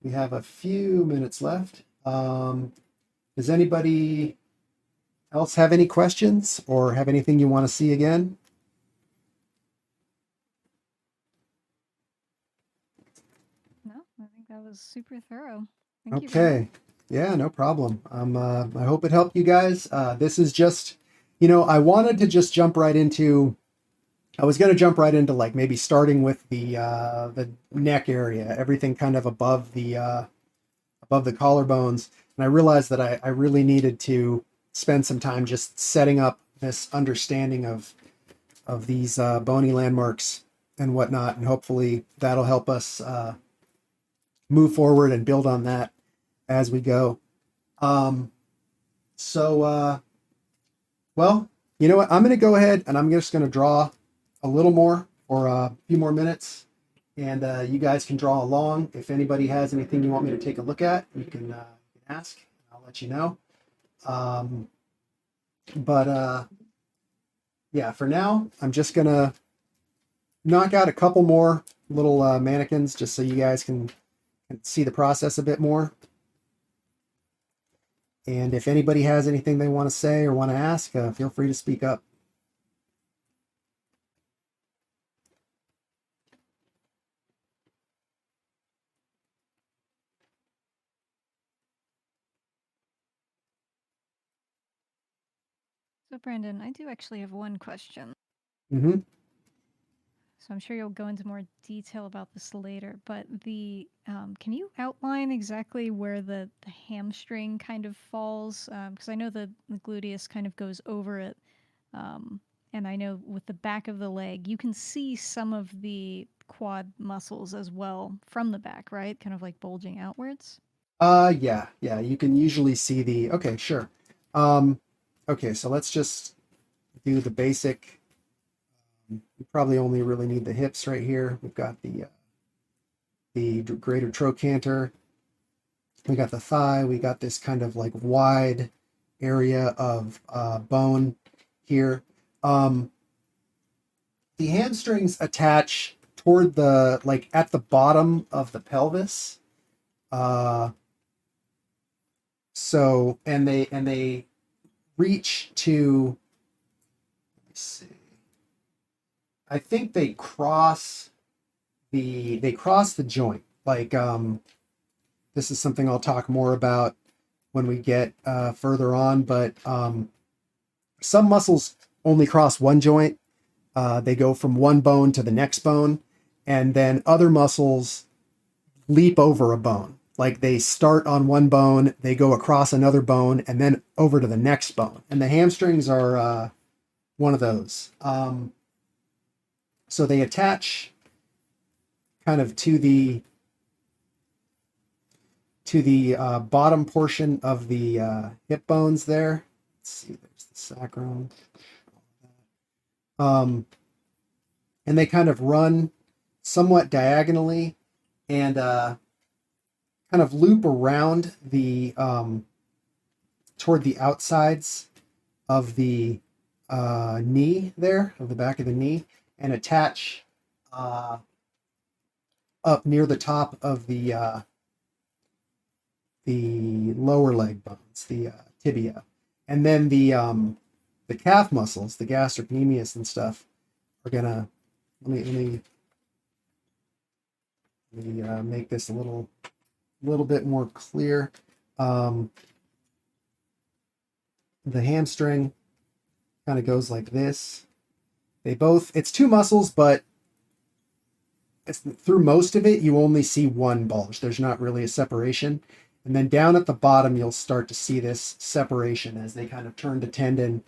We have a few minutes left. Does anybody else have any questions or have anything you want to see again? No, I think that was super thorough. Thank you, Okay. Brandon. Yeah, no problem. I hope it helped you guys. This is just, I wanted to just jump right into. I was going to jump right into like maybe starting with the neck area, everything kind of above the collarbones, and I realized that I really needed to spend some time just setting up this understanding of these bony landmarks and whatnot, and hopefully that'll help us move forward and build on that as we go. Um, so, well, you know what? I'm going to go ahead and I'm just going to draw a little more or a few more minutes, and you guys can draw along. If anybody has anything you want me to take a look at, you can ask. I'll let you know. But yeah, for now, I'm just going to knock out a couple more little mannequins just so you guys can see the process a bit more. And if anybody has anything they want to say or want to ask, feel free to speak up. So, Brandon, I do actually have one question. Mm-hmm. So I'm sure you'll go into more detail about this later, but can you outline exactly where the hamstring kind of falls? Because I know the gluteus kind of goes over it, and I know with the back of the leg, you can see some of the quad muscles as well from the back, right? Kind of like bulging outwards. Yeah, you can usually see okay, sure. Um, okay, so let's just do the basic. We probably only really need the hips right here. We've got the greater trochanter. We got the thigh. We got this kind of like wide area of bone here. Um, the hamstrings attach toward the like at the bottom of the pelvis. Uh, so and they reach to. Let me see. I think they cross the joint. Like this is something I'll talk more about when we get further on, but some muscles only cross one joint. They go from one bone to the next bone, and then other muscles leap over a bone. Like they start on one bone, they go across another bone, and then over to the next bone. And the hamstrings are one of those. So they attach kind of to the bottom portion of the hip bones there. Let's see, there's the sacrum. Um, and they kind of run somewhat diagonally, and kind of loop around the toward the outsides of the knee there, of the back of the knee, and attach up near the top of the lower leg bones, the tibia, and then the calf muscles, the gastrocnemius and stuff, are gonna let me make this a little bit more clear. The hamstring kind of goes like this. It's two muscles, but through most of it, you only see one bulge. There's not really a separation. And then down at the bottom, you'll start to see this separation as they kind of turn to tendon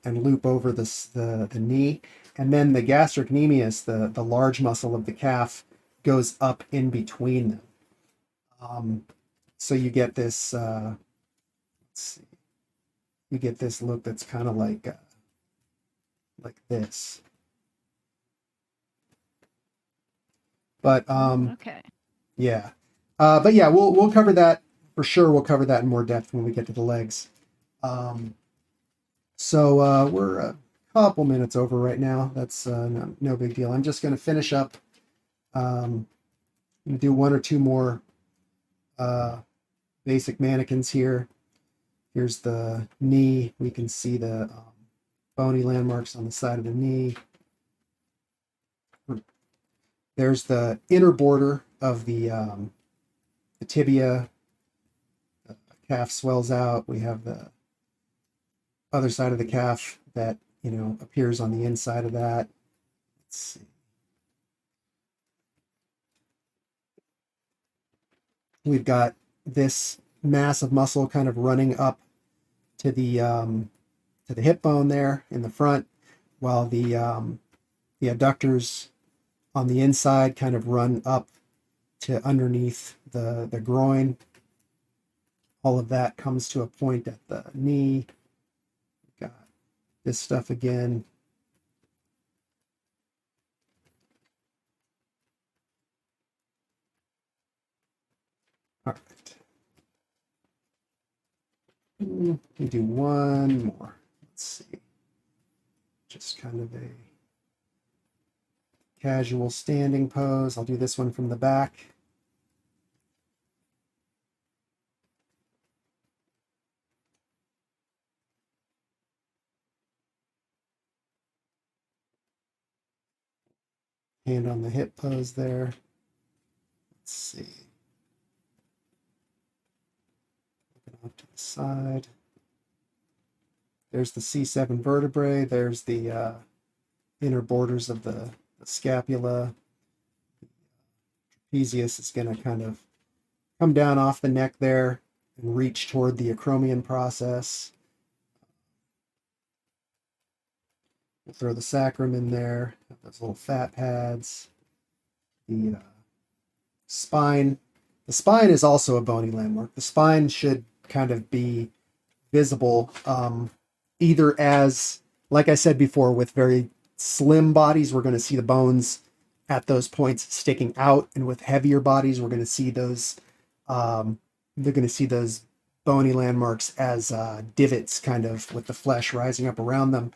and loop over the knee. And then the gastrocnemius, the large muscle of the calf, goes up in between them. So you get this, let's see, you get this look that's kind of like this. But Okay. yeah. But yeah, we'll cover that for sure. We'll cover that in more depth when we get to the legs. So we're a couple minutes over right now. That's no big deal. I'm just going to finish up. Do one or two more basic mannequins here. Here's the knee. We can see the bony landmarks on the side of the knee. There's the inner border of the tibia. The calf swells out. We have the other side of the calf that, appears on the inside of that. Let's see. We've got this mass of muscle kind of running up to the hip bone there in the front, while the adductors on the inside kind of run up to underneath the groin. All of that comes to a point at the knee. We've got this stuff again. All right. We do one more. Let's see. Just kind of a casual standing pose. I'll do this one from the back. Hand on the hip pose there. Let's see. Looking off to the side. There's the C7 vertebrae. There's the inner borders of the scapula. Trapezius is going to kind of come down off the neck there and reach toward the acromion process. We'll throw the sacrum in there, those little fat pads. The spine. The spine is also a bony landmark. The spine should kind of be visible either as, like I said before, with very slim bodies, we're going to see the bones at those points sticking out, and with heavier bodies, we're going to see those. They're going to see those bony landmarks as divots, kind of with the flesh rising up around them.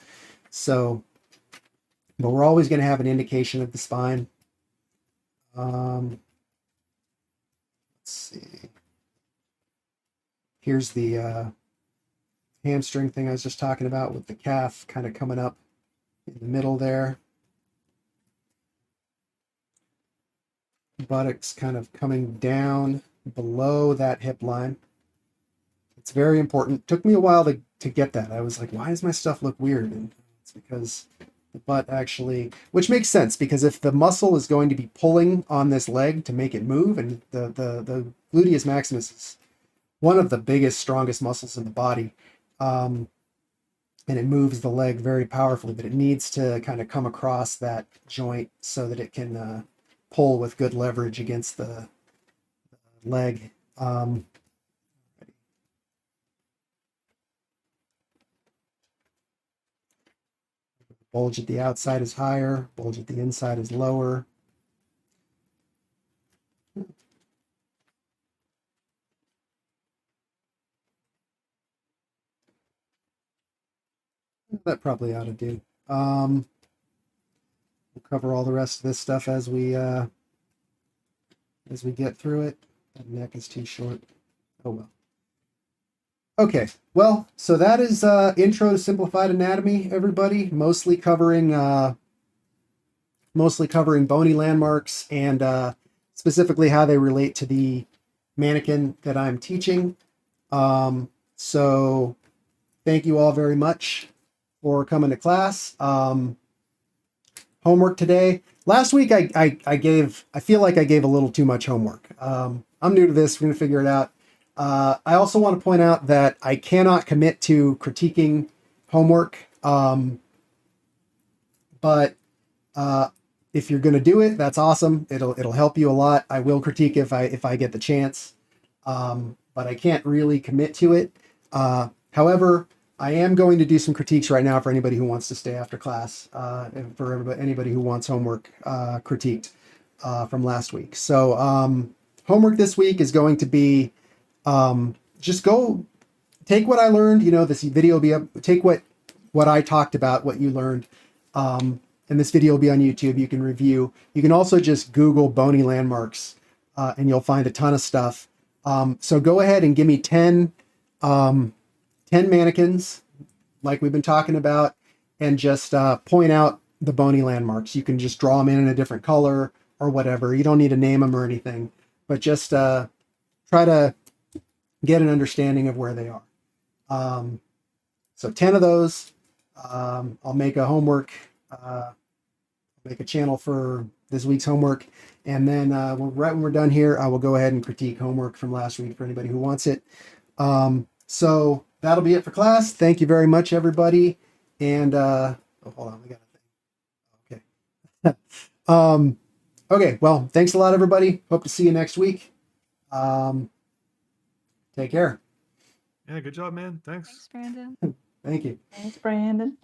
So, but we're always going to have an indication of the spine. Let's see. Here's the hamstring thing I was just talking about, with the calf kind of coming up in the middle there. Buttocks kind of coming down below that hip line. It's very important. It took me a while to get that. I was like, why does my stuff look weird? And it's because the butt actually, which makes sense, because if the muscle is going to be pulling on this leg to make it move, and the gluteus maximus is one of the biggest, strongest muscles in the body, and it moves the leg very powerfully, but it needs to kind of come across that joint so that it can pull with good leverage against the leg. Bulge at the outside is higher, bulge at the inside is lower. That probably ought to do. We'll cover all the rest of this stuff as we get through it. That neck is too short. Oh well. Okay, well, so that is intro to Simplified Anatomy, everybody. Mostly covering bony landmarks and specifically how they relate to the mannequin that I'm teaching. So thank you all very much for coming to class. Homework today. Last week I feel like I gave a little too much homework. I'm new to this. We're gonna figure it out. I also want to point out that I cannot commit to critiquing homework. But if you're going to do it, that's awesome. It'll help you a lot. I will critique if I get the chance. But I can't really commit to it. However, I am going to do some critiques right now for anybody who wants to stay after class, and for anybody who wants homework critiqued from last week. So homework this week is going to be just go take what I learned. This video will be up. Take what I talked about, what you learned, and this video will be on YouTube. You can review. You can also just Google Bony Landmarks, and you'll find a ton of stuff. So go ahead and give me 10 mannequins, like we've been talking about, and just point out the bony landmarks. You can just draw them in a different color or whatever. You don't need to name them or anything, but just try to get an understanding of where they are. So 10 of those. I'll make a homework, make a channel for this week's homework. And then right when we're done here, I will go ahead and critique homework from last week for anybody who wants it. So that'll be it for class. Thank you very much, everybody. And hold on, we got a thing. Okay. Okay, well, thanks a lot, everybody. Hope to see you next week. Take care. Yeah, good job, man. Thanks, Thanks. Brandon. Thank you. Thanks, Brandon.